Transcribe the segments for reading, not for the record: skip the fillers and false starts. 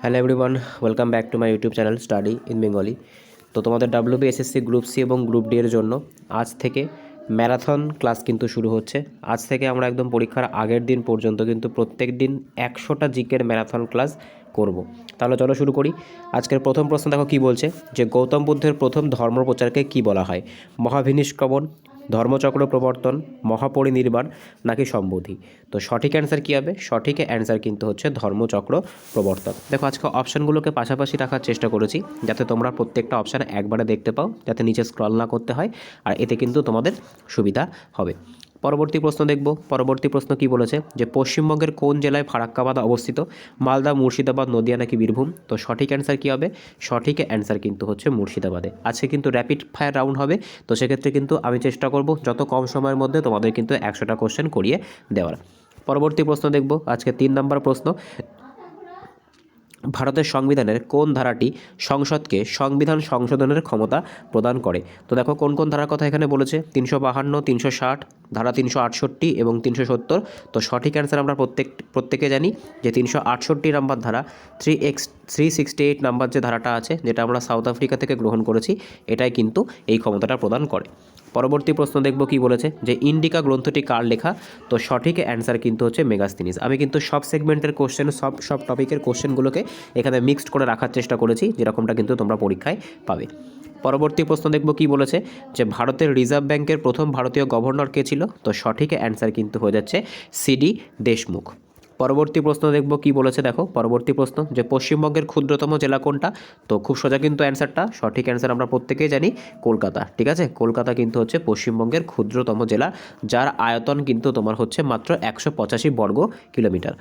Hello everyone, welcome back to my YouTube channel study in Bengali. তো তোমাদের WBSSC group C এবং group D এর জন্য আজ থেকে ম্যারাথন ক্লাস কিন্তু শুরু হচ্ছে। আজ থেকে আমরা একদম পরীক্ষার আগের দিন পর্যন্ত কিন্তু প্রত্যেক দিন 100টা জিকের ম্যারাথন ক্লাস করব। তাহলে চলো শুরু করি। আজকের প্রথম প্রশ্ন দেখো কি বলছে, যে গৌতম বুদ্ধের প্রথম ধর্মপ্রচারকে কি বলা হয়? মহাভিনিষ্ক্রমণ, ধর্মচক্র প্রবর্তন, মহাপরিনির্বাণ নাকি সম্বোধি? তো সঠিক অ্যান্সার কী হবে? সঠিক অ্যান্সার কিন্তু হচ্ছে ধর্মচক্র প্রবর্তন। দেখো আজকে অপশানগুলোকে পাশাপাশি রাখার চেষ্টা করেছি যাতে তোমরা প্রত্যেকটা অপশান একবারে দেখতে পাও, যাতে নিচে স্ক্রল না করতে হয়, আর এতে কিন্তু তোমাদের সুবিধা হবে। পরবর্তী প্রশ্ন দেখব। পরবর্তী প্রশ্ন কি বলেছে, যে পশ্চিমবঙ্গের কোন জেলায় ফারাক্কাবাদ অবস্থিত? মালদা, মুর্শিদাবাদ, নদিয়া নাকি বীরভূম? তো সঠিক অ্যান্সার কী হবে? সঠিক অ্যান্সার কিন্তু হচ্ছে মুর্শিদাবাদে। আজকে কিন্তু র্যাপিড ফায়ার রাউন্ড হবে, তো সেক্ষেত্রে কিন্তু আমি চেষ্টা করব যত কম সময়ের মধ্যে তোমাদের কিন্তু 100টা কোশ্চেন করিয়ে দেওয়ার। পরবর্তী প্রশ্ন দেখব। আজকে 3 নম্বর প্রশ্ন, ভারতের সংবিধানের কোন ধারাটি সংসদকে সংবিধান সংশোধনের ক্ষমতা প্রদান করে? তো দেখো কোন কোন ধারার কথা এখানে বলেছে, 352, 360, ধারা 368 এবং 370। তো সঠিক অ্যান্সার আমরা প্রত্যেকে জানি যে 368 নাম্বার ধারা, 368 নাম্বার যে ধারাটা আছে, যেটা আমরা সাউথ আফ্রিকা থেকে গ্রহণ করেছি, এটাই কিন্তু এই ক্ষমতাটা প্রদান করে। পরবর্তী প্রশ্ন দেখব কি বলেছে, যে ইন্ডিকা গ্রন্থটি কার লেখা? তো সঠিক অ্যান্সার কিন্তু হচ্ছে মেগাস্তিনিস। আমি কিন্তু সব সেগমেন্টের কোশ্চেন, সব টপিকের কোশ্চেনগুলোকে এখানে মিক্সড করে রাখার চেষ্টা করেছি, যেরকমটা কিন্তু তোমরা পরীক্ষায় পাবে। পরবর্তী প্রশ্ন দেখব কি বলেছে, যে ভারতের রিজার্ভ ব্যাংকের প্রথম ভারতীয় গভর্নর কে ছিল? তো সঠিক অ্যান্সার কিন্তু হয়ে যাচ্ছে সিডি দেশমুখ। পরবর্তী প্রশ্ন দেখব কি বলেছে, দেখো পরবর্তী প্রশ্ন, যে পশ্চিমবঙ্গের ক্ষুদ্রতম জেলা কোনটা? তো খুব সোজা কিন্তু অ্যান্সারটা, সঠিক অ্যান্সার আমরা প্রত্যেকেই জানি কলকাতা। ঠিক আছে, কলকাতা কিন্তু হচ্ছে পশ্চিমবঙ্গের ক্ষুদ্রতম জেলা, যার আয়তন কিন্তু তোমার হচ্ছে মাত্র 185 বর্গ কিলোমিটার।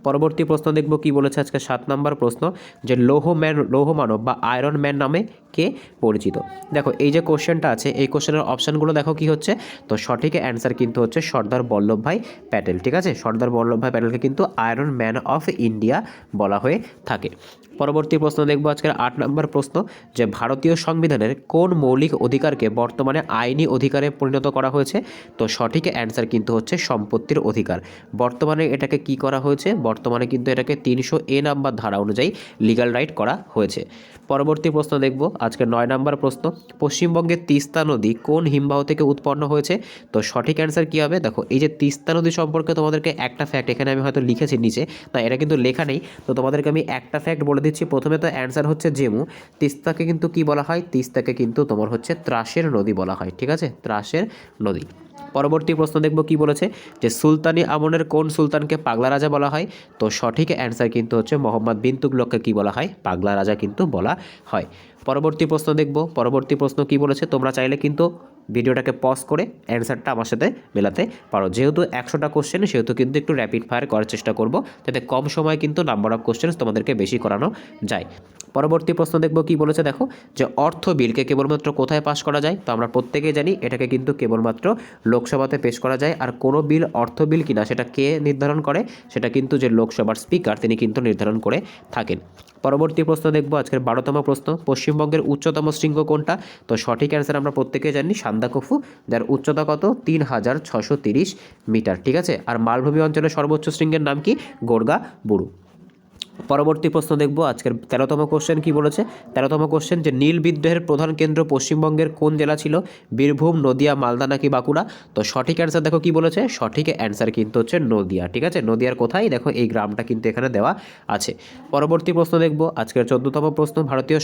পরবর্তী প্রশ্ন দেখব কি বলেছে আজকে 7 নম্বর প্রশ্ন, যে লৌহ মানব বা আয়রন ম্যান নামে কে পরিচিত? দেখো এই যে কোশ্চেনটা আছে, এই কোশ্চেনের অপশানগুলো দেখো কি হচ্ছে। তো সঠিক অ্যান্সার কিন্তু হচ্ছে সর্দার বল্লভভাই প্যাটেল। ঠিক আছে, সর্দার বল্লভভাই প্যাটেলকে কিন্তু আয়রন ম্যান অফ ইন্ডিয়া বলা হয়ে থাকে। পরবর্তী প্রশ্ন দেখব আজকের 8 নম্বর প্রশ্ন, যে ভারতীয় সংবিধানের কোন মৌলিক অধিকারকে বর্তমানে আইনি অধিকারে পরিণত করা হয়েছে? তো সঠিক অ্যান্সার কিন্তু হচ্ছে সম্পত্তির অধিকার। বর্তমানে এটাকে কি করা হয়েছে? বর্তমানে কিন্তু এটাকে 300A নাম্বার ধারা অনুযায়ী লিগ্যাল রাইট করা হয়েছে। পরবর্তী প্রশ্ন দেখব আজকে 9 নম্বর প্রশ্ন, পশ্চিমবঙ্গের তিস্তা নদী কোন হিমবাহ থেকে উৎপন্ন হয়েছে? তো সঠিক অ্যান্সার কী হবে? দেখো এই যে তিস্তা নদী সম্পর্কে তোমাদেরকে একটা ফ্যাক্ট এখানে আমি হয়তো লিখেছি নিচে, না এটা কিন্তু লেখা নেই, তো তোমাদেরকে আমি একটা ফ্যাক্ট বলে দিচ্ছি। প্রথমে তো অ্যান্সার হচ্ছে জেমু। তিস্তাকে কিন্তু কি বলা হয়? তিস্তাকে কিন্তু তোমার হচ্ছে ত্রাসের নদী বলা হয়। ঠিক আছে, ত্রাসের নদী। পরবর্তী প্রশ্ন দেখব কি বলেছে, যে সুলতানি আমলের কোন সুলতানকে পাগলা রাজা বলা হয়? তো সঠিক অ্যান্সার কিন্তু হচ্ছে মোহাম্মদ বিন তুগলককে কি বলা হয়? পাগলা রাজা কিন্তু বলা হয়। পরবর্তী প্রশ্ন দেখব। পরবর্তী প্রশ্ন কি বলেছে, তোমরা চাইলে কিন্তু ভিডিওটাকে পজ করে অ্যান্সারটা আমার সাথে মেলাতে পারো। যেহেতু 100টা কোশ্চেন, সেহেতু কিন্তু একটু র্যাপিড ফায়ার করার চেষ্টা করব, যাতে কম সময়ে কিন্তু নাম্বার অফ কোশ্চেন তোমাদেরকে বেশি করানো যায়। পরবর্তী প্রশ্ন দেখব কি বলেছে, দেখো যে অর্থ বিলকে কেবলমাত্র কোথায় পাশ করা যায়? তো আমরা প্রত্যেকেই জানি এটাকে কিন্তু কেবলমাত্র লোকসভাতে পেশ করা যায়। আর কোনো বিল অর্থ বিল কিনা সেটা কে নির্ধারণ করে? সেটা কিন্তু যে লোকসভার স্পিকার, তিনি কিন্তু নির্ধারণ করে থাকেন। পরবর্তী প্রশ্ন দেখব আজকের 12তম প্রশ্ন, পশ্চিমবঙ্গের উচ্চতম শৃঙ্গ কোনটা? তো সঠিক অ্যান্সার আমরা প্রত্যেকেই জানি সান্দাকফু, যার উচ্চতা কত? 3630 মিটার। ঠিক আছে, আর মালভূমি অঞ্চলের সর্বোচ্চ শৃঙ্গের নাম কি? গোর্গা বুরু। পরবর্তী প্রশ্ন দেখব আজকের 13তম কোশ্চেন কি বলেছে। 13তম কোশ্চেন, যে নীল বিদ্রোহের প্রধান কেন্দ্র পশ্চিমবঙ্গের কোন জেলা ছিল? বীরভূম, নদিয়া, মালদা নাকি বাঁকুড়া? তো সঠিক অ্যান্সার দেখো কি বলেছে, সঠিক অ্যান্সার কিন্তু হচ্ছে নদিয়া। ঠিক আছে, নদিয়ার কোথায়? দেখো এই গ্রামটা কিন্তু এখানে দেওয়া আছে। পরবর্তী প্রশ্ন দেখব আজকের 14তম প্রশ্ন, ভারতীয়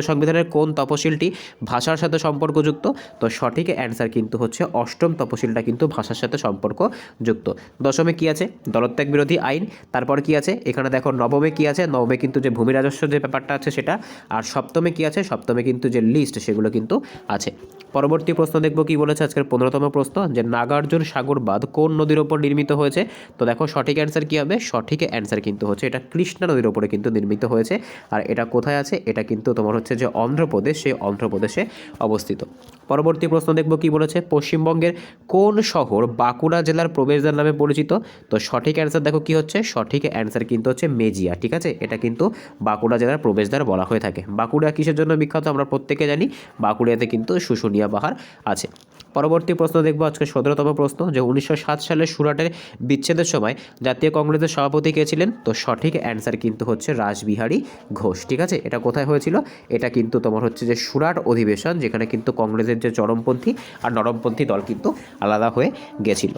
সংবিধানের কোন তপশিলটি ভাষার সাথে সম্পর্কযুক্ত? তো সঠিক অ্যান্সার কিন্তু হচ্ছে অষ্টম তপশিলটা কিন্তু ভাষার সাথে সম্পর্কযুক্ত। দশমে কি আছে? দলত্যাগ বিরোধী আইন। তারপর কি আছে এখানে দেখো, নবমে কি আছে? নবমে কিন্তু যে ভূমি রাজস্ব যে ব্যাপারটা আছে সেটা। আর সপ্তমে কি আছে? সপ্তমে কিন্তু যে লিস্ট, সেগুলো কিন্তু আছে। পরবর্তী প্রশ্ন দেখব কি বলেছে আজকের 15তম প্রশ্ন, যে নাগার্জুন সাগর বাঁধ কোন নদীর ওপর নির্মিত হয়েছে? তো দেখো সঠিক অ্যান্সার কী হবে? সঠিক অ্যান্সার কিন্তু হচ্ছে এটা কৃষ্ণা নদীর ওপরে কিন্তু নির্মিত হয়েছে। আর এটা কোথায় আছে? এটা কিন্তু তোমার হচ্ছে যে অন্ধ্রপ্রদেশ, সেই অন্ধ্রপ্রদেশে অবস্থিত। পরবর্তী প্রশ্ন দেখব কি বলেছে, পশ্চিমবঙ্গের কোন শহর বাঁকুড়া জেলার প্রবেশদ্বার নামে পরিচিত? তো সঠিক অ্যান্সার দেখো কি হচ্ছে, সঠিক অ্যান্সার কিন্তু হচ্ছে মেজিয়া। ঠিক আছে, এটা কিন্তু বাঁকুড়া জেলার প্রবেশদ্বার বলা হয়ে থাকে। বাঁকুড়া কিসের জন্য বিখ্যাত? আমরা প্রত্যেকে জানি বাঁকুড়াতে কিন্তু শুশুনিয়া পাহাড় আছে। পরবর্তী প্রশ্ন দেখবো আজকে 17তম প্রশ্ন, যে 1907 সালে সুরাটের বিচ্ছেদের সময় জাতীয় কংগ্রেসের সভাপতি কে ছিলেন? তো সঠিক অ্যান্সার কিন্তু হচ্ছে রাসবিহারী ঘোষ। ঠিক আছে, এটা কোথায় হয়েছিল? এটা কিন্তু তোমার হচ্ছে যে সুরাট অধিবেশন, যেখানে কিন্তু কংগ্রেসের যে চরমপন্থী আর নরমপন্থী দল কিন্তু আলাদা হয়ে গেছিল।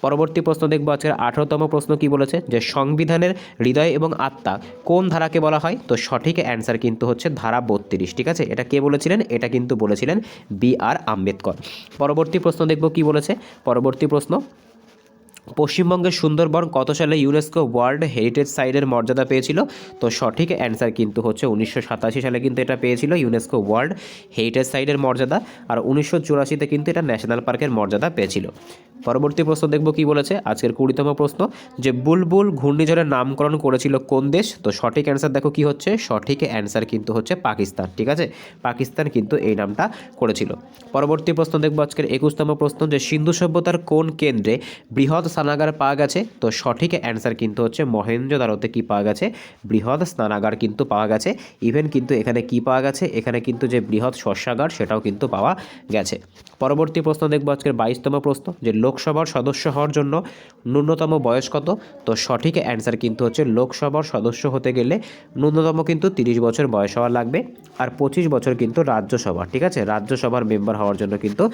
পরবর্তী প্রশ্ন দেখবো আজকের 18তম প্রশ্ন কি বলেছে, যে সংবিধানের হৃদয় এবং আত্মা কোন ধারাকে বলা হয়? তো সঠিক অ্যান্সার কিন্তু হচ্ছে ধারা 32। ঠিক আছে, এটা কে বলেছিলেন? এটা কিন্তু বলেছিলেন B.R. আম্বেদকর। পরবর্তী প্রশ্ন দেখব কি বলেছে। পরবর্তী প্রশ্ন, পশ্চিমবঙ্গের সুন্দরবন কত সালে ইউনেস্কো ওয়ার্ল্ড হেরিটেজ সাইটের মর্যাদা পেয়েছিল? তো সঠিক অ্যান্সার কিন্তু হচ্ছে 1987 সালে কিন্তু এটা পেয়েছিল ইউনেস্কো ওয়ার্ল্ড হেরিটেজ সাইটের মর্যাদা, আর 1984-তে কিন্তু এটা ন্যাশনাল পার্কের মর্যাদা পেয়েছিল। পরবর্তী প্রশ্ন দেখব কি বলেছে আজকের 20তম প্রশ্ন, যে বুলবুল ঘূর্ণিঝড়ের নামকরণ করেছিল কোন দেশ? তো সঠিক অ্যান্সার দেখো কি হচ্ছে, সঠিক অ্যান্সার কিন্তু হচ্ছে পাকিস্তান। ঠিক আছে, পাকিস্তান কিন্তু এই নামটা করেছিল। পরবর্তী প্রশ্ন দেখব আজকের 21তম প্রশ্ন, যে সিন্ধু সভ্যতার কোন কেন্দ্রে বৃহৎ স্নানাগার পাওয়া গেছে? তো সঠিক অ্যান্সার কিন্তু হচ্ছে মহেঞ্জোদারোতে কি পাওয়া গেছে? বৃহৎ স্নানাগার কিন্তু পাওয়া গেছে। ইভেন কিন্তু এখানে কি পাওয়া গেছে, এখানে কিন্তু যে বৃহৎ শস্যাগার সেটাও কিন্তু পাওয়া গেছে। পরবর্তী প্রশ্ন দেখব আজকের 22তম প্রশ্ন, যে লোকসভার সদস্য হওয়ার জন্য ন্যূনতম বয়স কত? তো সঠিক অ্যান্সার কিন্তু হচ্ছে লোকসভার সদস্য হতে গেলে ন্যূনতম কিন্তু 30 বছর বয়স হওয়া লাগবে, আর 25 বছর কিন্তু রাজ্যসভা। ঠিক আছে, রাজ্যসভার মেম্বার হওয়ার জন্য কিন্তু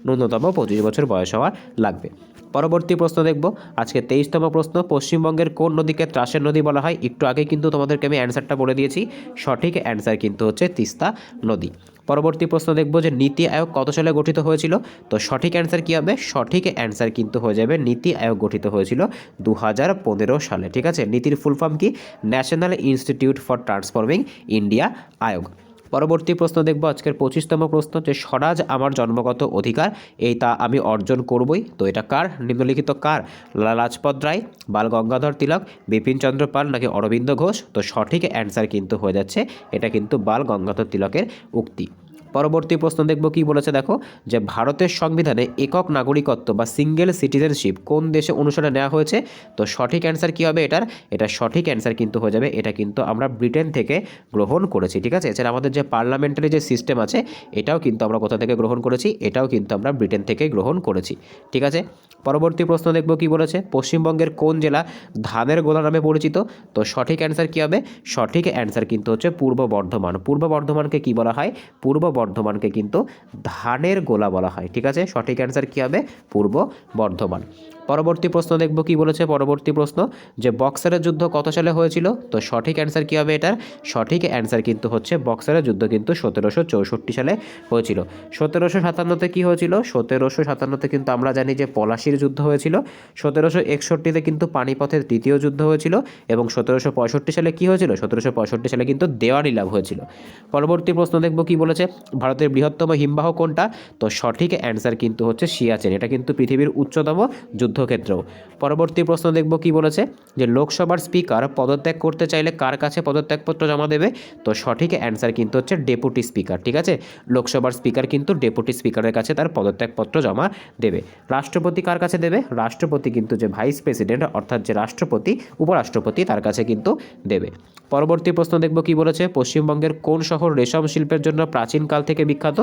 ন্যূনতম 25 বছর বয়স হওয়া লাগবে। পরবর্তী প্রশ্ন দেখব আজকে 23তম প্রশ্ন, পশ্চিমবঙ্গের কোন নদীকে ত্রাসের নদী বলা হয়? একটু আগে কিন্তু তোমাদেরকে আমি অ্যান্সারটা বলে দিয়েছি, সঠিক অ্যান্সার কিন্তু হচ্ছে তিস্তা নদী। পরবর্তী প্রশ্ন দেখব, যে নীতি আয়োগ কত সালে গঠিত হয়েছিল? তো সঠিক অ্যান্সার কী হবে? সঠিক অ্যান্সার কিন্তু হয়ে যাবে নীতি আয়োগ গঠিত হয়েছিল 2015 সালে। ঠিক আছে, নীতির ফুল ফর্ম কি? National institute for transforming India আয়োগ। পরবর্তী প্রশ্ন দেখব আজকের 25তম প্রশ্ন, যে স্বরাজ আমার জন্মগত অধিকার, এই তা আমি অর্জন করবই। তো এটা কার? নিম্নলিখিত কার? লালা লাজপত রায়, বাল গঙ্গাধর তিলক, বিপিন চন্দ্র পাল নাকি অরবিন্দ ঘোষ? তো সঠিক অ্যান্সার কিন্তু হয়ে যাচ্ছে এটা কিন্তু বাল গঙ্গাধর তিলকের উক্তি। পরবর্তী প্রশ্ন দেখব কি বলেছে দেখো, যে ভারতের সংবিধানে একক নাগরিকত্ব বা সিঙ্গেল সিটিজেনশিপ কোন দেশে অনুসারে নেওয়া হয়েছে? তো সঠিক অ্যান্সার কি হবে এটার? এটা সঠিক অ্যান্সার কিন্তু হয়ে যাবে এটা কিন্তু আমরা ব্রিটেন থেকে গ্রহণ করেছি। ঠিক আছে, এছাড়া আমাদের যে পার্লামেন্টারি যে সিস্টেম আছে এটাও কিন্তু আমরা কোথা থেকে গ্রহণ করেছি? এটাও কিন্তু আমরা ব্রিটেন থেকে গ্রহণ করেছি। ঠিক আছে, পরবর্তী প্রশ্ন দেখব কি বলেছে, পশ্চিমবঙ্গের কোন জেলা ধানের গোলা নামে পরিচিত? তো সঠিক অ্যান্সার কী হবে? সঠিক অ্যান্সার কিন্তু হচ্ছে পূর্ব বর্ধমান। পূর্ব বর্ধমানকে কি বলা হয়? পূর্ব বর্ধমানকে কিন্তু ধানের গোলা বলা হয়। ঠিক আছে, সঠিক অ্যান্সার কী হবে? পূর্ব বর্ধমান। পরবর্তী প্রশ্ন দেখব কি বলেছে। পরবর্তী প্রশ্ন, যে বক্সারের যুদ্ধ কত সালে হয়েছিল? তো সঠিক অ্যান্সার কী হবে এটার? সঠিক অ্যান্সার কিন্তু হচ্ছে বক্সারের যুদ্ধ কিন্তু 1764 সালে হয়েছিল। 1757-তে কী হয়েছিল? 1757-তে কিন্তু আমরা জানি যে পলাশির যুদ্ধ হয়েছিল। 1761-তে কিন্তু পানিপথের তৃতীয় যুদ্ধ হয়েছিল, এবং 1765 সালে কী হয়েছিল? 1765 সালে কিন্তু দেওয়ানি লাভ হয়েছিল। পরবর্তী প্রশ্ন দেখব কি বলেছে, ভারতের বৃহত্তম হিমবাহ কোনটা? তো সঠিক অ্যান্সার কিন্তু হচ্ছে সিয়াচেন। এটা কিন্তু পৃথিবীর উচ্চতম যুদ্ধক্ষেত্র। পরবর্তী প্রশ্ন দেখব কি বলেছে, যে লোকসভার স্পিকার পদত্যাগ করতে চাইলে কার কাছে পদত্যাগপত্র জমা দেবে? তো সঠিক অ্যান্সার কিন্তু হচ্ছে ডেপুটি স্পিকার। ঠিক আছে, লোকসভার স্পিকার কিন্তু ডেপুটি স্পিকারের কাছে তার পদত্যাগপত্র জমা দেবে। রাষ্ট্রপতি কার কাছে দেবে? রাষ্ট্রপতি কিন্তু যে ভাইস প্রেসিডেন্ট অর্থাৎ যে রাষ্ট্রপতি, উপরাষ্ট্রপতি, তার কাছে কিন্তু দেবে। পরবর্তী প্রশ্ন দেখব কি বলেছে, পশ্চিমবঙ্গের কোন শহর রেশম শিল্পের জন্য প্রাচীনকাল থেকে বিখ্যাত?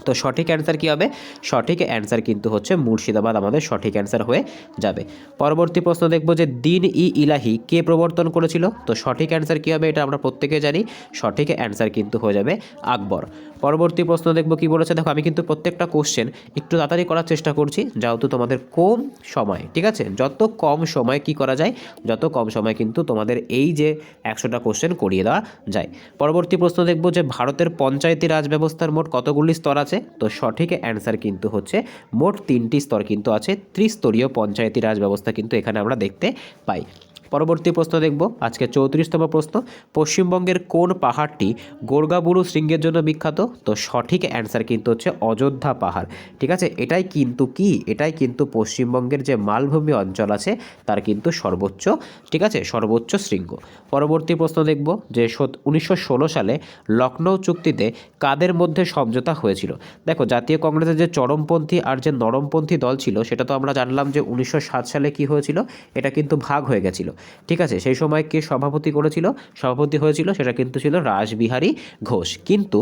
তো সঠিক অ্যান্সার কী হবে? সঠিক অ্যান্সার কিন্তু হচ্ছে মুর্শিদাবাদ আমাদের সঠিক অ্যান্সার হয়ে যাবে। পরবর্তী প্রশ্ন দেখব, যে দিন ই ইলাহি কে প্রবর্তন করেছিল? তো সঠিক অ্যান্সার কী হবে? এটা আমরা প্রত্যেকে জানি, সঠিক অ্যান্সার কিন্তু হয়ে যাবে আকবর। পরবর্তী প্রশ্ন দেখব কি বলেছে, দেখো আমি কিন্তু প্রত্যেকটা কোশ্চেন একটু তাড়াতাড়ি করার চেষ্টা করছি, যেহেতু তোমাদের কম সময়। ঠিক আছে, যত কম সময় কি করা যায়, যত কম সময় কিন্তু তোমাদের এই যে 100টা কোশ্চেন করিয়ে দেওয়া যায়। পরবর্তী প্রশ্ন দেখব, যে ভারতের পঞ্চায়েতি রাজ ব্যবস্থার মোট কতগুলি স্তর আছে? তো সঠিক অ্যান্সার কিন্তু হচ্ছে মোট 3টি স্তর কিন্তু আছে। ত্রিস্তরীয় পঞ্চায়েতি রাজ ব্যবস্থা কিন্তু এখানে আমরা দেখতে পাই। পরবর্তী প্রশ্ন দেখব আজকে 34তম প্রশ্ন, পশ্চিমবঙ্গের কোন পাহাড়টি গোর্গাবুরু শৃঙ্গের জন্য বিখ্যাত? তো সঠিক অ্যান্সার কিন্তু হচ্ছে অযোধ্যা পাহাড়। ঠিক আছে, এটাই কিন্তু কি? এটাই কিন্তু পশ্চিমবঙ্গের যে মালভূমি অঞ্চল আছে তার কিন্তু সর্বোচ্চ, ঠিক আছে, সর্বোচ্চ শৃঙ্গ। পরবর্তী প্রশ্ন দেখব, যে 1916 সালে লখনৌ চুক্তিতে কাদের মধ্যে সমঝোতা হয়েছিল? দেখো জাতীয় কংগ্রেসের যে চরমপন্থী আর যে নরমপন্থী দল ছিল সেটা তো আমরা জানলাম যে 1907 সালে কি হয়েছিল, এটা কিন্তু ভাগ হয়ে গেছিল। ঠিক আছে, সেই সময় কে সভাপতি হয়েছিল সেটা কিন্তু ছিল রাসবিহারী ঘোষ। কিন্তু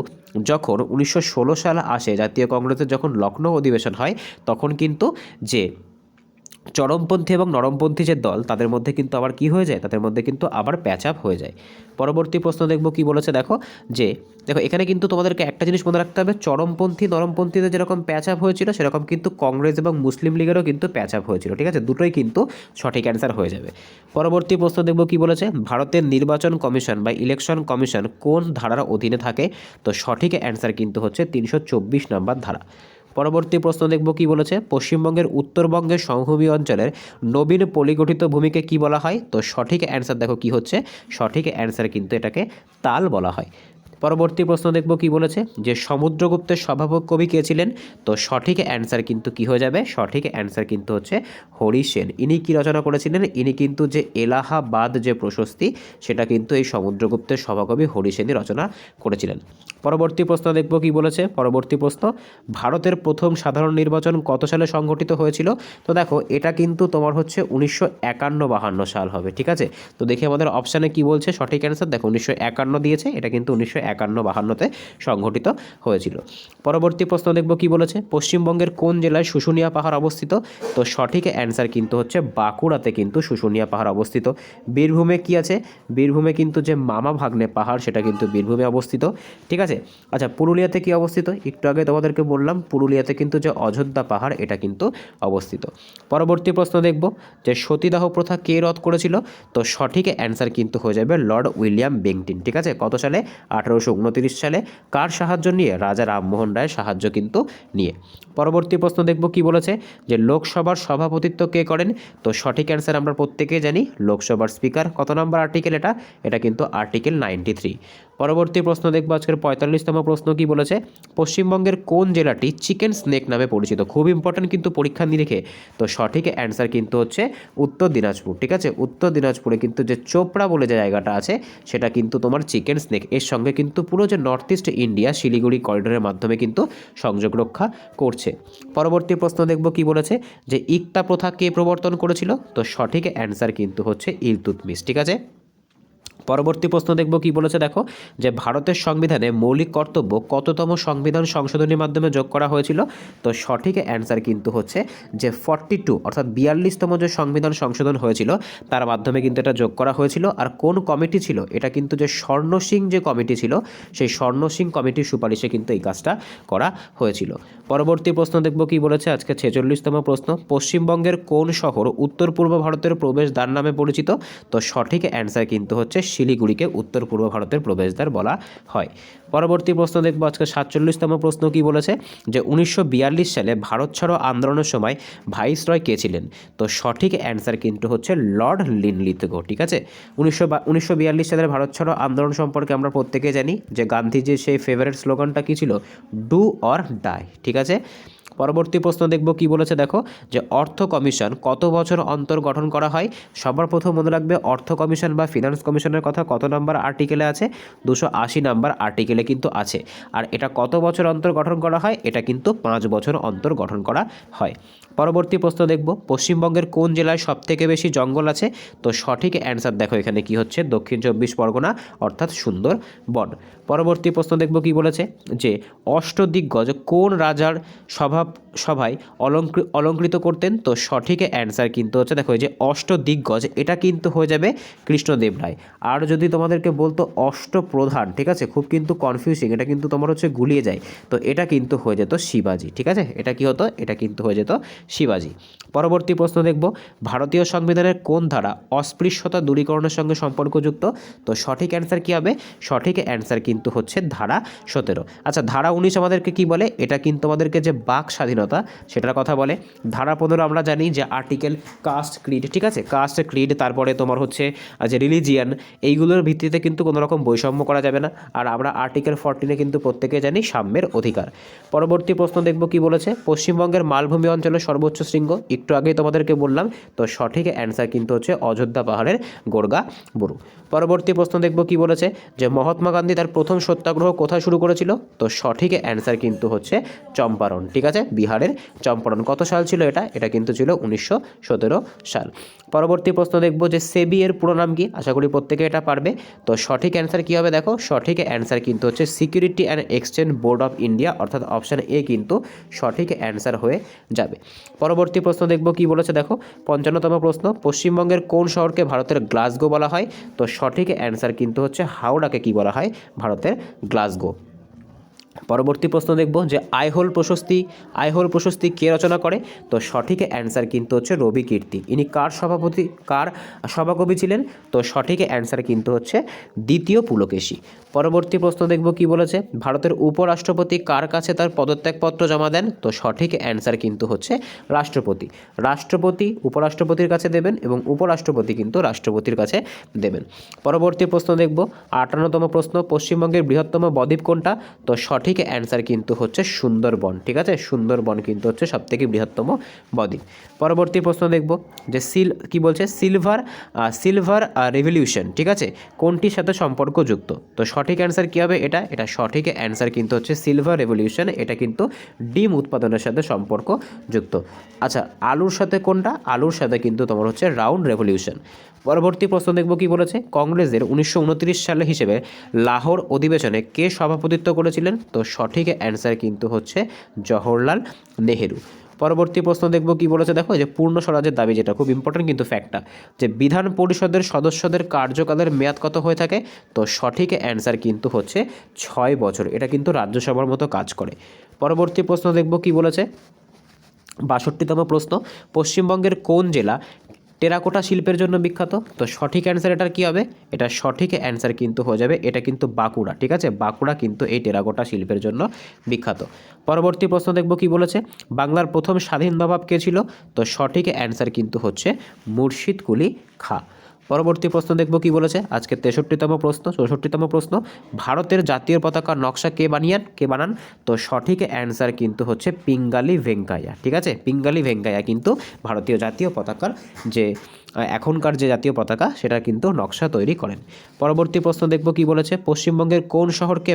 যখন 1916 সাল আসে, জাতীয় কংগ্রেসের যখন লখনৌ অধিবেশন হয়, তখন কিন্তু যে চরমপন্থী এবং নরমপন্থী যে দল, তাদের মধ্যে কিন্তু আবার কি হয়ে যায়, তাদের মধ্যে কিন্তু আবার প্যাচআপ হয়ে যায়। পরবর্তী প্রশ্ন দেখব কি বলেছে, দেখো এখানে কিন্তু তোমাদেরকে একটা জিনিস মনে রাখতে হবে, চরমপন্থী নরমপন্থীদের যেরকম প্যাচআপ হয়েছিল, সেরকম কিন্তু কংগ্রেস এবং মুসলিম লীগেরও কিন্তু প্যাচআপ হয়েছিল। ঠিক আছে, দুটোই কিন্তু সঠিক অ্যান্সার হয়ে যাবে। পরবর্তী প্রশ্ন দেখব কি বলেছে, ভারতের নির্বাচন কমিশন বা ইলেকশন কমিশন কোন ধারার অধীনে থাকে? তো সঠিক অ্যান্সার কিন্তু হচ্ছে 324 নম্বর ধারা। পরবর্তী প্রশ্ন দেখব কি বলেছে, পশ্চিমবঙ্গের উত্তরবঙ্গের সমভূমি অঞ্চলের নবীন পলিগঠিত ভূমিকে কি বলা হয়? তো সঠিক অ্যান্সার দেখো কি হচ্ছে, সঠিক অ্যান্সার কিন্তু এটাকে তাল বলা হয়। পরবর্তী প্রশ্ন দেখব কি বলেছে, যে সমুদ্রগুপ্তের স্বভাবক কবি কে ছিলেন? তো সঠিক অ্যান্সার কিন্তু কি হয়ে যাবে, সঠিক অ্যান্সার কিন্তু হচ্ছে হরি সেন। ইনি কি রচনা করেছিলেন? ইনি কিন্তু যে এলাহাবাদ যে প্রশস্তি, সেটা কিন্তু এই সমুদ্রগুপ্তের সভাকবি হরি সেনই রচনা করেছিলেন। পরবর্তী প্রশ্ন দেখব কি বলেছে, পরবর্তী প্রশ্ন, ভারতের প্রথম সাধারণ নির্বাচন কত সালে সংগঠিত হয়েছিল? তো দেখো এটা কিন্তু তোমার হচ্ছে 1951-52 সাল হবে। ঠিক আছে, তো দেখি আমাদের অপশানে কি বলছে সঠিক অ্যান্সার, দেখো 1951 দিয়েছে, এটা কিন্তু 1951-52-তে সংঘটিত হয়েছিল। পরবর্তী প্রশ্ন দেখব কি বলেছে, পশ্চিমবঙ্গের কোন জেলায় শুশুনিয়া পাহাড় অবস্থিত? তো সঠিক অ্যান্সার কিন্তু হচ্ছে বাঁকুড়াতে কিন্তু শুশুনিয়া পাহাড় অবস্থিত। বীরভূমে কি আছে? বীরভূমে কিন্তু যে মামা ভাগ্নে পাহাড়, সেটা কিন্তু বীরভূমে অবস্থিত। ঠিক আছে, আচ্ছা পুরুলিয়াতে কি অবস্থিত? একটু আগে তোমাদেরকে বললাম, পুরুলিয়াতে কিন্তু যে অযোধ্যা পাহাড়, এটা কিন্তু অবস্থিত। পরবর্তী প্রশ্ন দেখব, যে সতীদাহ প্রথা কে রদ করেছিল? তো সঠিক অ্যান্সার কিন্তু হয়ে যাবে লর্ড উইলিয়াম বেন্টিং। ঠিক আছে, কত সালে? 1829 সালে। কার সাহায্য নিয়ে? রাজা রামমোহন রায়ের সাহায্য কিন্তু নিয়ে। পরবর্তী প্রশ্ন দেখব কি বলেছে, যে লোকসভার সভাপতিত্ব কে করেন? তো সঠিক অ্যান্সার আমরা প্রত্যেকেই জানি, লোকসভার স্পিকার। কত নম্বর আর্টিকেল এটা? এটা কিন্তু আর্টিকেল 93। পরবর্তী প্রশ্ন দেখব আজকের 45তম প্রশ্ন কি বলেছে, পশ্চিমবঙ্গের কোন জেলাটি চিকেন স্নেক নামে পরিচিত? খুব ইম্পর্টেন্ট কিন্তু পরীক্ষা নিরীক্ষে। তো সঠিক অ্যান্সার কিন্তু হচ্ছে উত্তর দিনাজপুর। ঠিক আছে, উত্তর দিনাজপুরে কিন্তু যে চোপড়া বলে যে জায়গাটা আছে, সেটা কিন্তু তোমার চিকেন স্নেক এর সঙ্গে কিন্তু পুরো যে নর্থ ইস্ট ইন্ডিয়া শিলিগুড়ি করিডোরের মাধ্যমে কিন্তু সংযোগ রক্ষা করছে। পরবর্তী প্রশ্ন দেখব কি বলেছে, যে ইকতা প্রথা কে প্রবর্তন করেছিল? তো সঠিক অ্যান্সার কিন্তু হচ্ছে ইলতুৎমিশ। ঠিক আছে, পরবর্তী প্রশ্ন দেখব কি বলেছে, দেখো যে ভারতের সংবিধানে মৌলিক কর্তব্য কততম সংবিধান সংশোধনীর মাধ্যমে যোগ করা হয়েছিল? তো সঠিক অ্যান্সার কিন্তু হচ্ছে যে 42, অর্থাৎ 42তম যে সংবিধান সংশোধন হয়েছিল, তার মাধ্যমে কিন্তু এটা যোগ করা হয়েছিল। আর কোন কমিটি ছিল? এটা কিন্তু যে স্বর্ণ সিং যে কমিটি ছিল, সেই স্বর্ণ সিং কমিটির সুপারিশে কিন্তু এই কাজটা করা হয়েছিল। পরবর্তী প্রশ্ন দেখব কি বলেছে, আজকে 46তম প্রশ্ন, পশ্চিমবঙ্গের কোন শহর উত্তর পূর্ব ভারতের প্রবেশদ্বার নামে পরিচিত? তো সঠিক অ্যান্সার কিন্তু হচ্ছে শিলিগুড়িকে উত্তর পূর্ব ভারতের প্রবেশদ্বার বলা হয়। পরবর্তী প্রশ্ন দেখব আজকে 47তম প্রশ্ন কি বলেছে, যে 1942 সালে ভারত ছাড়ো আন্দোলনের সময় ভাইসরয় কে ছিলেন? তো সঠিক অ্যান্সার কিন্তু হচ্ছে লর্ড লিনলিথগো। ঠিক আছে, 1942 সালের ভারত ছাড়ো আন্দোলন সম্পর্কে আমরা প্রত্যেকে জানি যে গান্ধীজির সেই ফেভারিট স্লোগানটা কী ছিল, ডু অর ডাই। ঠিক আছে, পরবর্তী প্রশ্ন দেখব কি বলেছে, দেখো যে অর্থ কমিশন কত বছর অন্তর গঠন করা হয়? সবার প্রথম মনে রাখবে, অর্থ কমিশন বা ফিনান্স কমিশনের কথা কত নম্বর আর্টিকেলে আছে? 280 নম্বর আর্টিকেলে কিন্তু আছে। আর এটা কত বছর অন্তর গঠন করা হয়? এটা কিন্তু 5 বছর অন্তর গঠন করা হয়। পরবর্তী প্রশ্ন দেখব, পশ্চিমবঙ্গের কোন জেলায় সবথেকে বেশি জঙ্গল আছে? তো সঠিক অ্যান্সার দেখো এখানে কি হচ্ছে, দক্ষিণ 24 পরগনা, অর্থাৎ সুন্দরবন। পরবর্তী প্রশ্ন দেখব কি বলেছে, যে অষ্টদিগ্গজ কোন রাজার সভায় অলঙ্কৃত করতেন? তো সঠিক অ্যান্সার কিন্তু হচ্ছে, দেখো এই যে অষ্টদিগ্গজ, এটা কিন্তু হয়ে যাবে কৃষ্ণদেব রায়। আর যদি তোমাদেরকে বলতো অষ্টপ্রধান, ঠিক আছে, খুব কিন্তু কনফিউজিং, এটা কিন্তু তোমার হচ্ছে গুলিয়ে যায়, তো এটা কিন্তু হয়ে যেত শিবাজি। ঠিক আছে, এটা কি হতো? এটা কিন্তু হয়ে যেত শিবাজি। পরবর্তী প্রশ্ন দেখব, ভারতীয় সংবিধানের কোন ধারা অস্পৃশ্যতা দূরীকরণের সঙ্গে সম্পর্কযুক্ত? তো সঠিক অ্যান্সার কি হবে? সঠিক অ্যান্সার কিন্তু হচ্ছে ধারা 17। আচ্ছা, ধারা 19 আমাদেরকে কি বলে? এটা কিন্তু আমাদেরকে যে বাক স্বাধীনতা, সেটার কথা বলে। ধারা 15 আমরা জানি যে আর্টিকেল কাস্ট ক্রিড। ঠিক আছে, কাস্ট ক্রিড, তারপরে তোমার হচ্ছে যে রিলিজিয়ান, এইগুলোর ভিত্তিতে কিন্তু কোনো রকম বৈষম্য করা যাবে না। আর আমরা আর্টিকেল 14 কিন্তু প্রত্যেকে জানি সাম্যের অধিকার। পরবর্তী প্রশ্ন দেখব কি বলেছে, পশ্চিমবঙ্গের মালভূমি অঞ্চলের সর্বোচ্চ শৃঙ্গ? একটু আগেই তোমাদেরকে বললাম। তো সঠিক অ্যান্সার কিন্তু হচ্ছে অযোধ্যা পাহাড়ের গোর্গা বুরু। পরবর্তী প্রশ্ন দেখব কি বলেছে, যে মহাত্মা গান্ধী তার প্রথম সত্যাগ্রহ কোথায় শুরু করেছিল? তো সঠিক অ্যান্সার কিন্তু হচ্ছে চম্পারণ, ঠিক আছে, বিহারের চম্পারণ। কত সাল ছিল এটা? এটা কিন্তু ছিল 1917 সাল। পরবর্তী প্রশ্ন দেখব যে সেবি এর পুরো নাম কি? আশা করি প্রত্যেকে এটা পারবে। তো সঠিক অ্যান্সার কী হবে? দেখো সঠিক অ্যান্সার কিন্তু হচ্ছে security and exchange board of India, অর্থাৎ অপশান এ কিন্তু সঠিক অ্যান্সার হয়ে যাবে। পরবর্তী প্রশ্ন দেখব কি বলেছে, দেখো 55তম প্রশ্ন, পশ্চিমবঙ্গের কোন শহরকে ভারতের গ্লাসগো বলা হয়? তো সঠিক অ্যান্সার কিন্তু হচ্ছে হাওড়াকে কি বলা হয়? ভারতের গ্লাসগো। পরবর্তী প্রশ্ন দেখব যে আইহোল প্রশস্তি কে রচনা করে? তো সঠিক অ্যান্সার কিন্তু হচ্ছে রবি কীর্তি। ইনি কার সভাকবি ছিলেন? তো সঠিক অ্যান্সার কিন্তু হচ্ছে দ্বিতীয় পুলকেশী। পরবর্তী প্রশ্ন দেখব কি বলেছে, ভারতের উপরাষ্ট্রপতি কার কাছে তার পদত্যাগপত্র জমা দেন? তো সঠিক অ্যান্সার কিন্তু হচ্ছে রাষ্ট্রপতি উপরাষ্ট্রপতির কাছে দেবেন এবং উপরাষ্ট্রপতি কিন্তু রাষ্ট্রপতির কাছে দেবেন। পরবর্তী প্রশ্ন দেখব 58তম প্রশ্ন, পশ্চিমবঙ্গের বৃহত্তম বদ্বীপ কোনটা? তো সঠিক অ্যান্সার কিন্তু হচ্ছে সুন্দরবন, ঠিক আছে, সুন্দরবন কিন্তু হচ্ছে সবথেকে বৃহত্তম বদ্বীপ। পরবর্তী প্রশ্ন দেখব যে সিলভার রেভলিউশন, ঠিক আছে, কোনটির সাথে সম্পর্কযুক্ত? তো সঠিক অ্যান্সার কী হবে? এটা সঠিক অ্যান্সার কিন্তু হচ্ছে সিলভার রেভলিউশন। এটা কিন্তু ডিম উৎপাদনের সাথে সম্পর্কযুক্ত। আচ্ছা, আলুর সাথে কোনটা? আলুর সাথে কিন্তু তোমার হচ্ছে রাউন্ড রেভলিউশন। পরবর্তী প্রশ্ন দেখব কি বলেছে, কংগ্রেসের 1929 সালে হিসেবে লাহোর অধিবেশনে কে সভাপতিত্ব করেছিলেন? তো সঠিক অ্যান্সার কিন্তু হচ্ছে জওহরলাল নেহেরু। পরবর্তী প্রশ্ন দেখব কি বলেছে, দেখো যে পূর্ণ স্বরাজের দাবি, যেটা খুব ইম্পর্টেন্ট কিন্তু ফ্যাক্টটা, যে বিধান পরিষদের সদস্যদের কার্যকালের মেয়াদ কত হয়ে থাকে? তো সঠিক অ্যান্সার কিন্তু হচ্ছে 6 বছর। এটা কিন্তু রাজ্যসভার মতো কাজ করে। পরবর্তী প্রশ্ন দেখব কি বলেছে, 62তম প্রশ্ন, পশ্চিমবঙ্গের কোন জেলা টেরাকোটা শিল্পের জন্য বিখ্যাত? তো সঠিক অ্যান্সার এটার কী হবে? এটা সঠিক অ্যান্সার কিন্তু হয়ে যাবে, এটা কিন্তু বাঁকুড়া, ঠিক আছে, বাঁকুড়া কিন্তু এই টেরাকোটা শিল্পের জন্য বিখ্যাত। পরবর্তী প্রশ্ন দেখব কি বলেছে, বাংলার প্রথম স্বাধীন নবাব কে ছিল? তো সঠিক অ্যান্সার কিন্তু হচ্ছে মুর্শিদ কুলি খাঁ। পরবর্তী প্রশ্ন দেখব কি বলেছে, আজকে 64তম প্রশ্ন, ভারতের জাতীয় পতাকার নকশা কে বানান? তো সঠিক অ্যান্সার কিন্তু হচ্ছে পিঙ্গালি ভেঙ্কাইয়া, ঠিক আছে, পিঙ্গালি ভেঙ্কাইয়া কিন্তু ভারতীয় জাতীয় পতাকার যে এখনকার যে জাতীয় পতাকা সেটা কিন্তু নকশা তৈরি করেন। পরবর্তী প্রশ্ন দেখব কি বলেছে, পশ্চিমবঙ্গের কোন শহরকে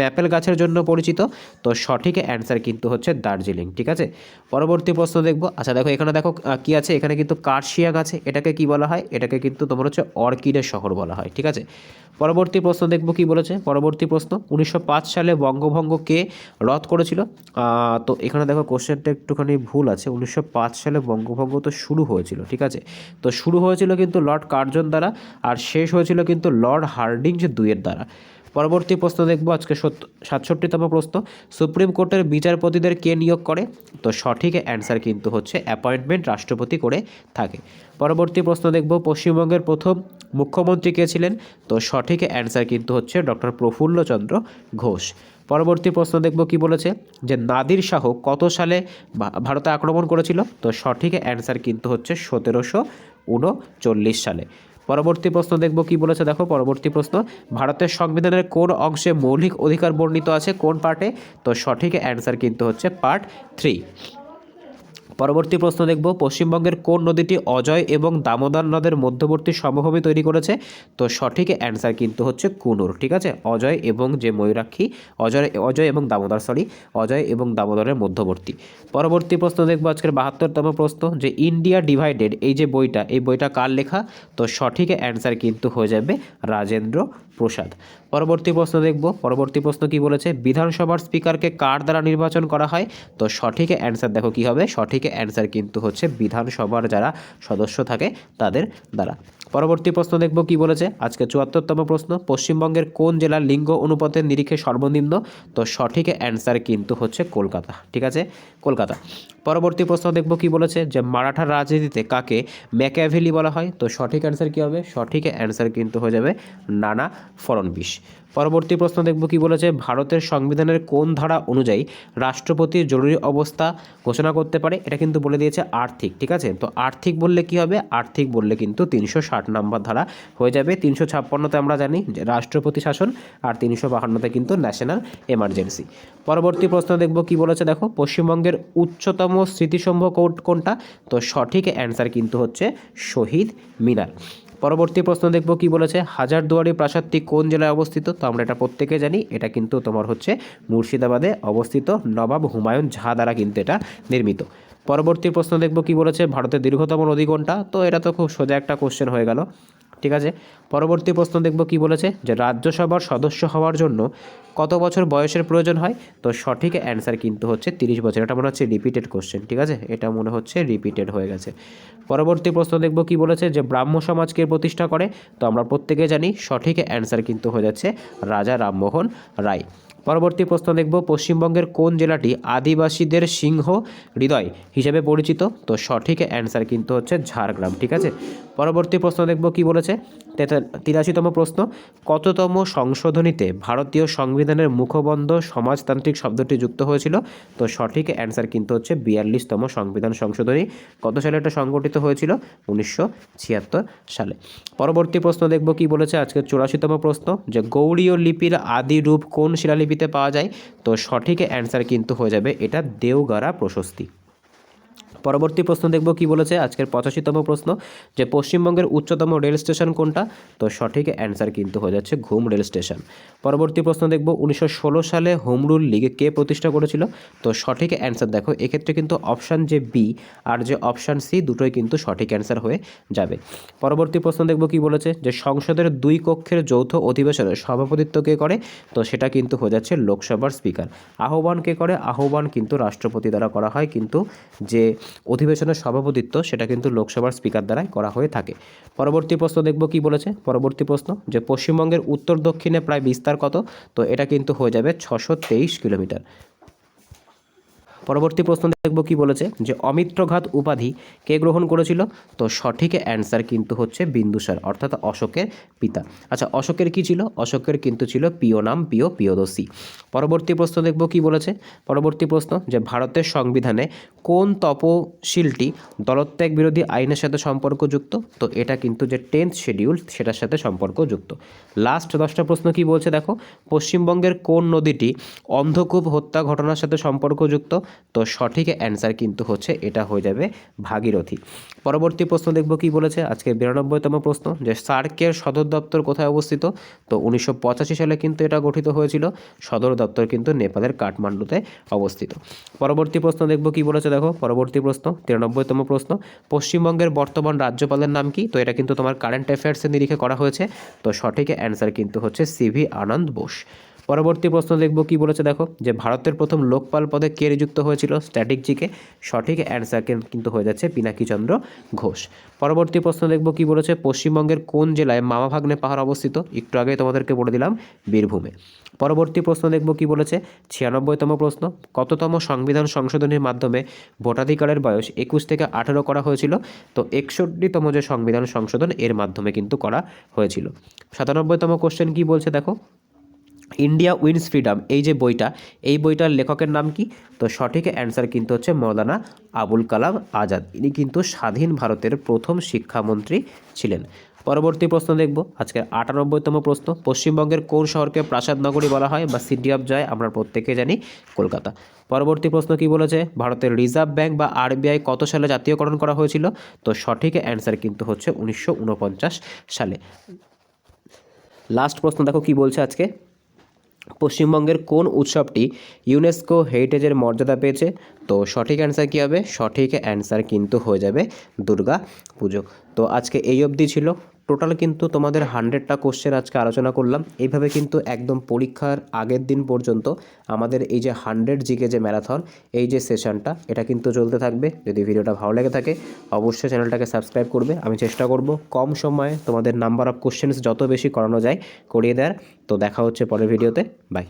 ম্যাপেল গাছের জন্য পরিচিত? তো সঠিক অ্যান্সার কিন্তু হচ্ছে দার্জিলিং, ঠিক আছে। পরবর্তী প্রশ্ন দেখব, আচ্ছা দেখো এখানে দেখো কি আছে, এখানে কিন্তু কার্শিয়াং আছে, এটাকে কি বলা হয়? এটাকে কিন্তু তোমার হচ্ছে অর্কিডের শহর বলা হয়, ঠিক আছে। পরবর্তী প্রশ্ন দেখব কি বলেছে, পরবর্তী প্রশ্ন 1905 সালে বঙ্গভঙ্গ কে রদ করেছিল? তো এখানে দেখো কোশ্চেনটা একটুখানি ভুল আছে, 1905 সালে বঙ্গভঙ্গ তো শুরু হয়েছিল, ঠিক আছে, তো শুরু হয়েছিল কিন্তু লর্ড কার্জন দ্বারা, আর শেষ হয়েছিল কিন্তু লর্ড হার্ডিঞ্জ দুইয়ের দ্বারা। পরবর্তী প্রশ্ন দেখব আজকে 67তম প্রশ্ন, সুপ্রিম কোর্টের বিচারপতিদের কে নিয়োগ করে? তো সঠিক অ্যান্সার কিন্তু হচ্ছে অ্যাপয়েন্টমেন্ট রাষ্ট্রপতি করে থাকে। পরবর্তী প্রশ্ন দেখব পশ্চিমবঙ্গের প্রথম মুখ্যমন্ত্রী কে ছিলেন? তো সঠিক অ্যান্সার কিন্তু হচ্ছে ডক্টর প্রফুল্লচন্দ্র ঘোষ। পরবর্তী প্রশ্ন দেখব কি বলেছে, যে নাদির শাহ কত সালে ভারতে আক্রমণ করেছিল? তো সঠিক অ্যান্সার কিন্তু হচ্ছে 1739 সালে। পরবর্তী প্রশ্ন দেখব কি বলেছে, দেখো পরবর্তী প্রশ্ন, ভারতের সংবিধানের কোন অংশে মৌলিক অধিকার বর্ণিত আছে, কোন পার্টে? তো সঠিক অ্যান্সার কিন্তু হচ্ছে পার্ট 3। পরবর্তী প্রশ্ন দেখব পশ্চিমবঙ্গের কোন নদীটি অজয় এবং দামোদর নদের মধ্যবর্তী সমভূমি তৈরি করেছে? তো সঠিক অ্যান্সার কিন্তু হচ্ছে কুনুর, ঠিক আছে, অজয় এবং যে ময়ূরাক্ষী, অজয় এবং দামোদরের মধ্যবর্তী। পরবর্তী প্রশ্ন দেখব আজকের 72তম প্রশ্ন, যে ইন্ডিয়া ডিভাইডেড এই যে বইটা, এই বইটা কার লেখা? তো সঠিক অ্যান্সার কিন্তু হয়ে যাবে রাজেন্দ্র প্রসাদ। পরবর্তী প্রশ্ন দেখব, পরবর্তী প্রশ্ন কি বলেছে, বিধানসভার স্পিকারকে কার দ্বারা নির্বাচন করা হয়? তো সঠিক অ্যান্সার দেখো কি হবে, সঠিক অ্যান্সার কিন্তু হচ্ছে বিধানসভার যারা সদস্য থাকে তাদের দ্বারা। পরবর্তী প্রশ্ন দেখব কি বলেছে, আজকে 74তম প্রশ্ন, পশ্চিমবঙ্গের কোন জেলার লিঙ্গ অনুপাতের নিরিখে সর্বনিম্ন? তো সঠিক অ্যান্সার কিন্তু হচ্ছে কলকাতা, ঠিক আছে, কলকাতা। পরবর্তী প্রশ্ন দেখব কি বলেছে, যে মারাঠা রাজনীতিতে কাকে ম্যাকিয়াভেলি বলা হয়? তো সঠিক অ্যান্সার কী হবে, সঠিক অ্যান্সার কিন্তু হয়ে যাবে নানা ফড়নবিশ। পরবর্তী প্রশ্ন দেখব কি বলেছে, ভারতের সংবিধানের কোন ধারা অনুযায়ী রাষ্ট্রপতির জরুরি অবস্থা ঘোষণা করতে পারে? এটা কিন্তু বলে দিয়েছে আর্থিক, ঠিক আছে, তো আর্থিক বললে কি হবে, আর্থিক বললে কিন্তু 360 নম্বর ধারা হয়ে যাবে। 356তে আমরা জানি যে রাষ্ট্রপতি শাসন, আর 352তে কিন্তু ন্যাশনাল এমার্জেন্সি। পরবর্তী প্রশ্ন দেখব কি বলেছে, দেখো পশ্চিমবঙ্গের উচ্চতম উচ্চতম স্মৃতিস্তম্ভ কোনটা? তো সঠিক অ্যান্সার কিন্তু হচ্ছে শহীদ মিনার। পরবর্তী প্রশ্ন দেখব কি বলেছে, হাজারদুয়ারি প্রাসাদটি কোন জেলায় অবস্থিত? তো আমরা এটা প্রত্যেকে জানি, এটা কিন্তু তোমার হচ্ছে মুর্শিদাবাদে অবস্থিত, নবাব হুমায়ুন ঝা দ্বারা কিন্তু এটা নির্মিত। পরবর্তী প্রশ্ন দেখব কি বলেছে, ভারতের দীর্ঘতম নদী কোনটা? তো এটা তো খুব সোজা একটা কোশ্চেন হয়ে গেল, ঠিক আছে। পরবর্তী প্রশ্ন দেখব কি বলেছে, যে রাজ্যসভার সদস্য হওয়ার জন্য কত বছর বয়সের প্রয়োজন হয়? তো সঠিক অ্যান্সার কিন্তু হচ্ছে 30 বছর। এটা মনে হচ্ছে রিপিটেড কোশ্চেন, ঠিক আছে, এটা মনে হচ্ছে রিপিটেড হয়ে গেছে। পরবর্তী প্রশ্ন দেখব কি বলেছে, যে ব্রাহ্ম সমাজকে প্রতিষ্ঠা করে? তো আমরা প্রত্যেকে জানি, সঠিক অ্যান্সার কিন্তু হয়ে যাচ্ছে রাজা রামমোহন রায়। পরবর্তী প্রশ্ন দেখব, পশ্চিমবঙ্গের কোন জেলাটি আদিবাসীদের সিংহ হৃদয় হিসেবে পরিচিত? তো সঠিক অ্যান্সার কিন্তু হচ্ছে ঝাড়গ্রাম, ঠিক আছে। পরবর্তী প্রশ্ন দেখব কি বলেছে, 83তম প্রশ্ন, কততম সংশোধনীতে ভারতীয় সংবিধানের মুখবন্ধ সমাজতান্ত্রিক শব্দটি যুক্ত হয়েছিল? তো সঠিক অ্যান্সার কিন্তু হচ্ছে 42তম সংবিধান সংশোধনী। কত সালে এটা সংগঠিত হয়েছিল? 1976 সালে। পরবর্তী প্রশ্ন দেখব কি বলেছে, আজকে 84তম প্রশ্ন, যে গৌড়ীয় লিপির আদি রূপ কোন শিলালিপিতে পাওয়া যায়? তো সঠিক অ্যান্সার কিন্তু হয়ে যাবে এটা দেওগারা প্রশস্তি। পরবর্তী প্রশ্ন দেখব কি বলেছে, আজকের 85তম প্রশ্ন, যে পশ্চিমবঙ্গের উচ্চতম রেল স্টেশন কোনটা? তো সঠিক অ্যান্সার কিন্তু হয়ে যাচ্ছে ঘুম রেল স্টেশন। পরবর্তী প্রশ্ন দেখব, 1916 সালে হোম রুল লিগ কে প্রতিষ্ঠা করেছিল? তো সঠিক অ্যান্সার দেখো, এক্ষেত্রে কিন্তু অপশান যে বি আর যে অপশান সি দুটোই কিন্তু সঠিক অ্যান্সার হয়ে যাবে। পরবর্তী প্রশ্ন দেখব কি বলেছে, যে সংসদের 2 কক্ষের যৌথ অধিবেশনের সভাপতিত্ব কে করে? তো সেটা কিন্তু হয়ে যাচ্ছে লোকসভার স্পিকার। আহ্বান কে করে? আহ্বান কিন্তু রাষ্ট্রপতি দ্বারা করা হয়, কিন্তু যে অধিবেশনের সভাপতিত্ব সেটা কিন্তু লোকসভার স্পিকার দ্বারাই করা হয়ে থাকে। পরবর্তী প্রশ্ন দেখব কি বলেছে, পরবর্তী প্রশ্ন, যে পশ্চিমবঙ্গের উত্তর দক্ষিণে প্রায় বিস্তার কত? তো এটা কিন্তু হয়ে যাবে 623 কিলোমিটার। পরবর্তী প্রশ্ন দেখব কি বলেছে, যে অমিত্রঘাত উপাধি কে গ্রহণ করেছিল? তো সঠিক অ্যান্সার কিন্তু হচ্ছে বিন্দুসার, অর্থাৎ অশোকের পিতা। আচ্ছা, অশোকের কি ছিল? অশোকের কিন্তু ছিল প্রিয় নাম, প্রিয়দর্শী। পরবর্তী প্রশ্ন দেখব কি বলেছে, পরবর্তী প্রশ্ন, যে ভারতের সংবিধানে কোন তপশিলটি দলত্যাগ বিরোধী আইনের সাথে সম্পর্কযুক্ত? তো এটা কিন্তু যে 10th শিডিউল সেটার সাথে সম্পর্কযুক্ত। লাস্ট 10টা প্রশ্ন কি বলছে দেখো, পশ্চিমবঙ্গের কোন নদীটি অন্ধকূপ হত্যা ঘটনার সাথে সম্পর্কযুক্ত? তো সঠিক অ্যান্সার কিন্তু হচ্ছে এটা হয়ে যাবে ভাগীরথী। পরবর্তী প্রশ্ন দেখব কি বলেছে, আজকে 92তম প্রশ্ন, যে সার্কের সদর দপ্তর কোথায় অবস্থিত? তো 1985 সালে কিন্তু এটা গঠিত হয়েছিল। সদর দপ্তর কিন্তু নেপালের কাঠমান্ডুতে অবস্থিত। পরবর্তী প্রশ্ন দেখব কি বলেছে দেখো, পরবর্তী প্রশ্ন 93তম প্রশ্ন, পশ্চিমবঙ্গের বর্তমান রাজ্যপালের নাম কি? তো এটা কিন্তু তোমার কারেন্ট অ্যাফেয়ার্সের নিরিখে করা হয়েছে। তো সঠিক অ্যান্সার কিন্তু হচ্ছে সিভি আনন্দ বোস। পরবর্তী প্রশ্ন দেখব কি বলেছে দেখো, যে ভারতের প্রথম লোকপাল পদে কে নিযুক্ত হয়েছিল? স্ট্র্যাটেজিকে। সঠিক অ্যান্সার কিন্তু হয়ে যাচ্ছে পিনাকিচন্দ্র ঘোষ। পরবর্তী প্রশ্ন দেখব কি বলেছে, পশ্চিমবঙ্গের কোন জেলায় মামাভাগ্নে পাহাড় অবস্থিত? একটু আগে তোমাদেরকে বলে দিলাম, বীরভূমে। পরবর্তী প্রশ্ন দেখব কি বলেছে, 96তম প্রশ্ন, কততম সংবিধান সংশোধনীর মাধ্যমে ভোটাধিকারের বয়স 21 থেকে 18 করা হয়েছিল? তো 61তম যে সংবিধান সংশোধন এর মাধ্যমে কিন্তু করা হয়েছিল। 97তম কোশ্চেন কি বলছে দেখো, ইন্ডিয়া উইন্স ফ্রিডম এই যে বইটা, এই বইটার লেখকের নাম কি? তো সঠিক অ্যান্সার কিন্তু হচ্ছে মৌলানা আবুল কালাম আজাদ। ইনি কিন্তু স্বাধীন ভারতের প্রথম শিক্ষামন্ত্রী ছিলেন। পরবর্তী প্রশ্ন দেখব, আজকে 98তম প্রশ্ন, পশ্চিমবঙ্গের কোন শহরকে প্রাসাদ নগরী বলা হয় বা সিটি অফ জয়? আমরা প্রত্যেকে জানি কলকাতা। পরবর্তী প্রশ্ন কি বলেছে, ভারতের রিজার্ভ ব্যাংক বা আরবিআই কত সালে জাতীয়করণ করা হয়েছিল? তো সঠিক অ্যান্সার কিন্তু হচ্ছে 1949 সালে। লাস্ট প্রশ্ন দেখো কি বলছে আজকে, পশ্চিমবঙ্গের কোন উৎসবটি ইউনেস্কো হেরিটেজের মর্যাদা পেয়েছে? তো সঠিক অ্যান্সার কী হবে? সঠিক অ্যান্সার কিন্তু হয়ে যাবে দুর্গা পুজো। তো আজকে এই অবধি ছিল। টোটাল কিন্তু তোমাদের 100টা কোশ্চেন আজকে আলোচনা করলাম। এইভাবে কিন্তু একদম পরীক্ষার আগের দিন পর্যন্ত আমাদের এই যে 100 জিকে যে ম্যারাথন, এই যে সেশনটা, এটা কিন্তু চলতে থাকবে। যদি ভিডিওটা ভালো লেগে থাকে অবশ্যই চ্যানেলটাকে সাবস্ক্রাইব করবে। আমি চেষ্টা করব কম সময়ে তোমাদের নাম্বার অফ কোশ্চেন্স যত বেশি করানো যায় করিয়ে দেওয়ার। তো দেখা হচ্ছে পরের ভিডিওতে, বাই।